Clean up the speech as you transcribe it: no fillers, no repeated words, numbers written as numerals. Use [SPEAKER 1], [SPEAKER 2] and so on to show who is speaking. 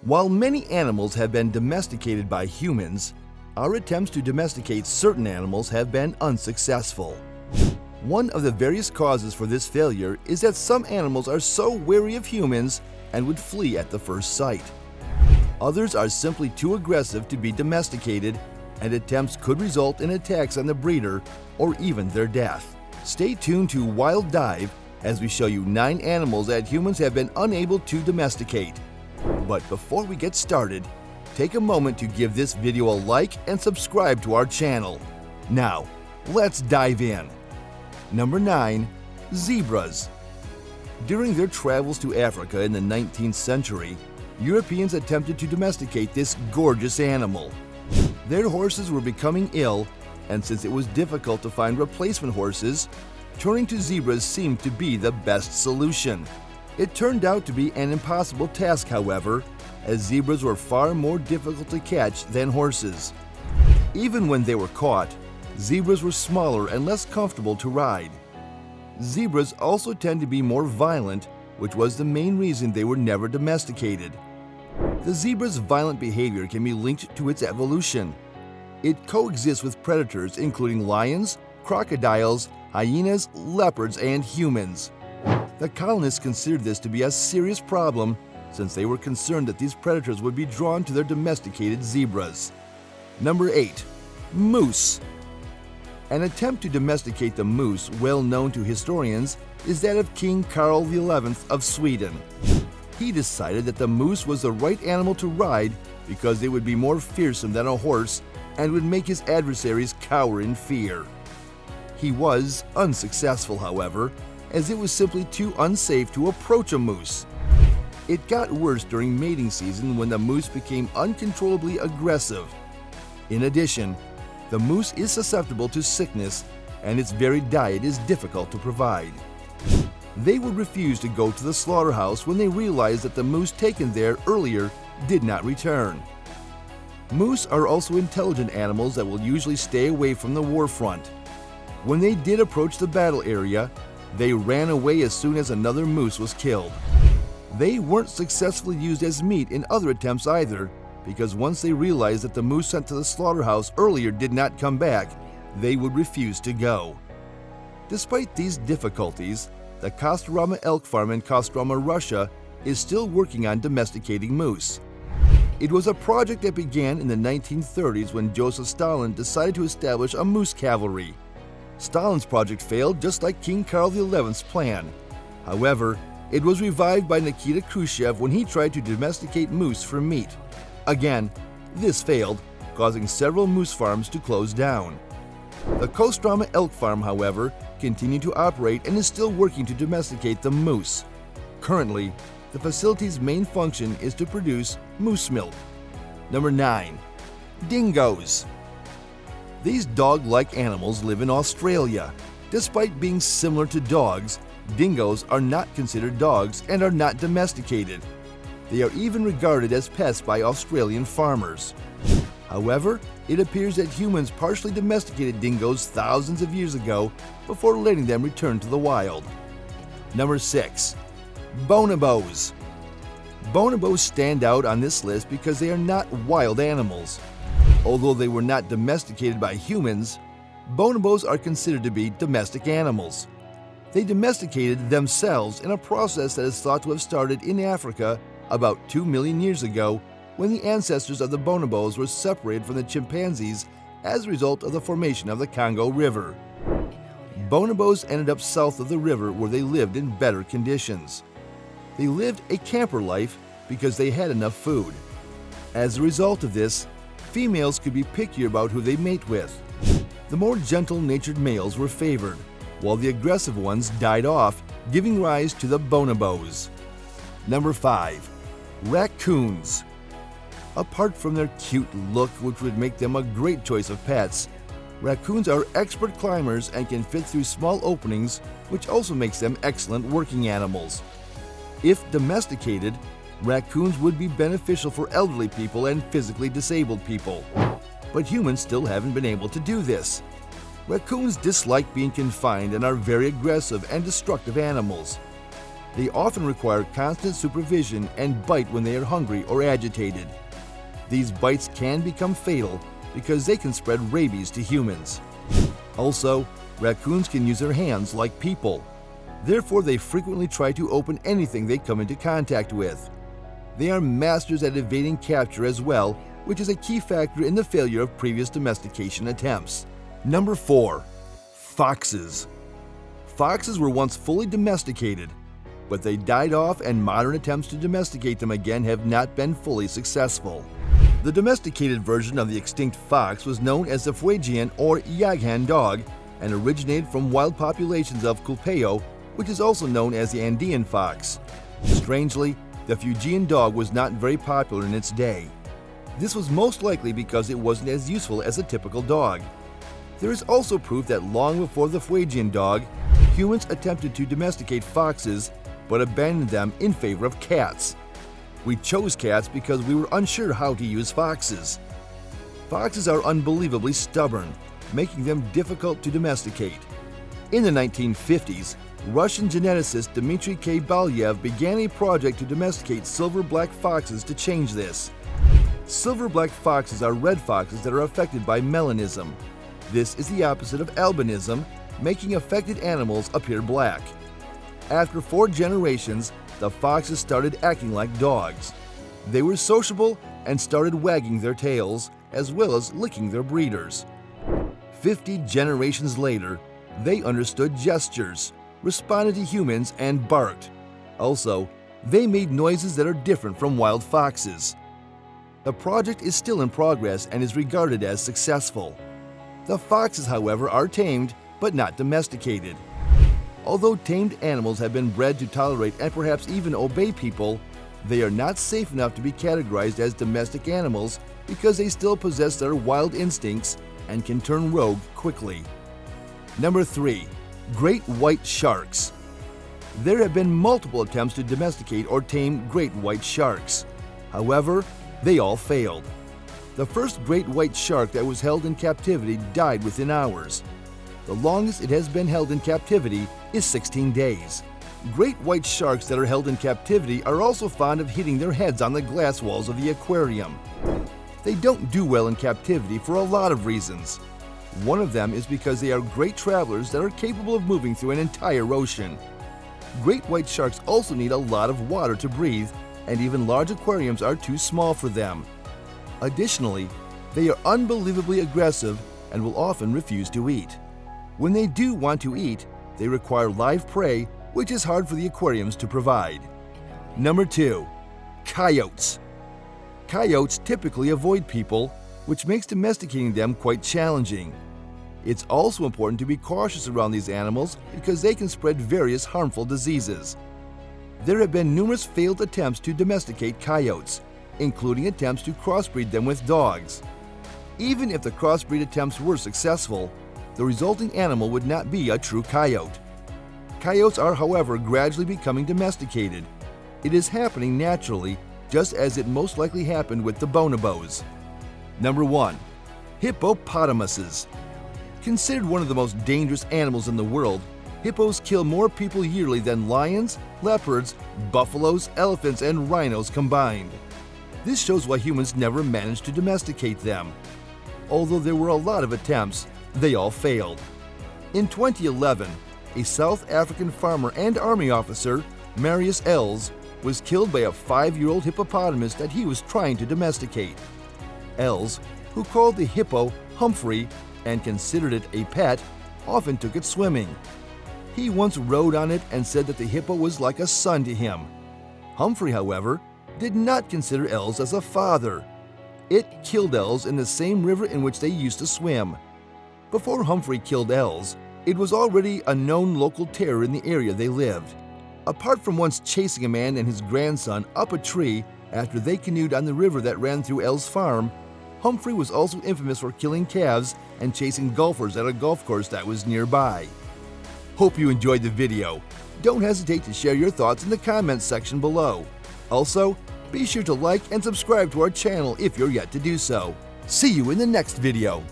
[SPEAKER 1] While many animals have been domesticated by humans, our attempts to domesticate certain animals have been unsuccessful. One of the various causes for this failure is that some animals are so wary of humans and would flee at the first sight. Others are simply too aggressive to be domesticated, and attempts could result in attacks on the breeder or even their death. Stay tuned to Wild Dive as we show you 9 animals that humans have been unable to domesticate. But before we get started, take a moment to give this video a like and subscribe to our channel. Now, let's dive in. Number 9. Zebras. During their travels to Africa in the 19th century, Europeans attempted to domesticate this gorgeous animal. Their horses were becoming ill, and since it was difficult to find replacement horses, turning to zebras seemed to be the best solution. It turned out to be an impossible task, however, as zebras were far more difficult to catch than horses. Even when they were caught, zebras were smaller and less comfortable to ride. Zebras also tend to be more violent, which was the main reason they were never domesticated. The zebra's violent behavior can be linked to its evolution. It coexists with predators including lions, crocodiles, hyenas, leopards, and humans. The colonists considered this to be a serious problem since they were concerned that these predators would be drawn to their domesticated zebras. Number 8. Moose. An attempt to domesticate the moose, well known to historians, is that of King Carl XI of Sweden. He decided that the moose was the right animal to ride because they would be more fearsome than a horse and would make his adversaries cower in fear. He was unsuccessful, however, as it was simply too unsafe to approach a moose. It got worse during mating season when the moose became uncontrollably aggressive. In addition, the moose is susceptible to sickness, and its very diet is difficult to provide. They would refuse to go to the slaughterhouse when they realized that the moose taken there earlier did not return. Moose are also intelligent animals that will usually stay away from the war front. When they did approach the battle area, they ran away as soon as another moose was killed. They weren't successfully used as meat in other attempts either, because once they realized that the moose sent to the slaughterhouse earlier did not come back, they would refuse to go. Despite these difficulties, the Kostroma elk farm in Kostroma, Russia is still working on domesticating moose. It was a project that began in the 1930s when Joseph Stalin decided to establish a moose cavalry. Stalin's project failed just like King Carl XI's plan. However, it was revived by Nikita Khrushchev when he tried to domesticate moose for meat. Again, this failed, causing several moose farms to close down. The Kostroma elk farm, however, continued to operate and is still working to domesticate the moose. Currently, the facility's main function is to produce moose milk. Number 9. Dingoes. These dog-like animals live in Australia. Despite being similar to dogs, dingoes are not considered dogs and are not domesticated. They are even regarded as pests by Australian farmers. However, it appears that humans partially domesticated dingoes thousands of years ago before letting them return to the wild. Number 6. Bonobos. Bonobos stand out on this list because they are not wild animals. Although they were not domesticated by humans, bonobos are considered to be domestic animals. They domesticated themselves in a process that is thought to have started in Africa about 2 million years ago when the ancestors of the bonobos were separated from the chimpanzees as a result of the formation of the Congo River. Bonobos ended up south of the river where they lived in better conditions. They lived a camper life because they had enough food. As a result of this, females could be pickier about who they mate with. The more gentle-natured males were favored, while the aggressive ones died off, giving rise to the bonobos. Number 5. Raccoons. Apart from their cute look, which would make them a great choice of pets, raccoons are expert climbers and can fit through small openings, which also makes them excellent working animals. If domesticated, raccoons would be beneficial for elderly people and physically disabled people. But humans still haven't been able to do this. Raccoons dislike being confined and are very aggressive and destructive animals. They often require constant supervision and bite when they are hungry or agitated. These bites can become fatal because they can spread rabies to humans. Also, raccoons can use their hands like people. Therefore, they frequently try to open anything they come into contact with. They are masters at evading capture as well, which is a key factor in the failure of previous domestication attempts. Number 4. Foxes. Foxes were once fully domesticated, but they died off and modern attempts to domesticate them again have not been fully successful. The domesticated version of the extinct fox was known as the Fuegian or Yaghan dog and originated from wild populations of Culpeo, which is also known as the Andean fox. Strangely, the Fuegian dog was not very popular in its day. This was most likely because it wasn't as useful as a typical dog. There is also proof that long before the Fuegian dog, humans attempted to domesticate foxes but abandoned them in favor of cats. We chose cats because we were unsure how to use foxes. Foxes are unbelievably stubborn, making them difficult to domesticate. In the 1950s, Russian geneticist Dmitry K. Balyev began a project to domesticate silver black foxes to change this. Silver black foxes are red foxes that are affected by melanism. This is the opposite of albinism, making affected animals appear black. After 4 generations, the foxes started acting like dogs. They were sociable and started wagging their tails, as well as licking their breeders. 50 generations later, they understood gestures, responded to humans, and barked. Also, they made noises that are different from wild foxes. The project is still in progress and is regarded as successful. The foxes, however, are tamed but not domesticated. Although tamed animals have been bred to tolerate and perhaps even obey people, they are not safe enough to be categorized as domestic animals because they still possess their wild instincts and can turn rogue quickly. Number 3. Great white sharks. There have been multiple attempts to domesticate or tame great white sharks. However, they all failed. The first great white shark that was held in captivity died within hours. The longest it has been held in captivity is 16 days. Great white sharks that are held in captivity are also fond of hitting their heads on the glass walls of the aquarium. They don't do well in captivity for a lot of reasons. One of them is because they are great travelers that are capable of moving through an entire ocean. Great white sharks also need a lot of water to breathe, and even large aquariums are too small for them. Additionally, they are unbelievably aggressive and will often refuse to eat. When they do want to eat, they require live prey, which is hard for the aquariums to provide. Number 2. Coyotes. Coyotes typically avoid people, which makes domesticating them quite challenging. It's also important to be cautious around these animals because they can spread various harmful diseases. There have been numerous failed attempts to domesticate coyotes, including attempts to crossbreed them with dogs. Even if the crossbreed attempts were successful, the resulting animal would not be a true coyote. Coyotes are, however, gradually becoming domesticated. It is happening naturally, just as it most likely happened with the bonobos. Number 1. Hippopotamuses. Considered one of the most dangerous animals in the world, hippos kill more people yearly than lions, leopards, buffaloes, elephants, and rhinos combined. This shows why humans never managed to domesticate them. Although there were a lot of attempts, they all failed. In 2011, a South African farmer and army officer, Marius Els, was killed by a 5-year-old hippopotamus that he was trying to domesticate. Els, who called the hippo Humphrey and considered it a pet, often took it swimming. He once rode on it and said that the hippo was like a son to him. Humphrey, however, did not consider Els as a father. It killed Els in the same river in which they used to swim. Before Humphrey killed Els, it was already a known local terror in the area they lived. Apart from once chasing a man and his grandson up a tree after they canoed on the river that ran through Els' farm, Humphrey was also infamous for killing calves and chasing golfers at a golf course that was nearby. Hope you enjoyed the video. Don't hesitate to share your thoughts in the comments section below. Also, be sure to like and subscribe to our channel if you're yet to do so. See you in the next video.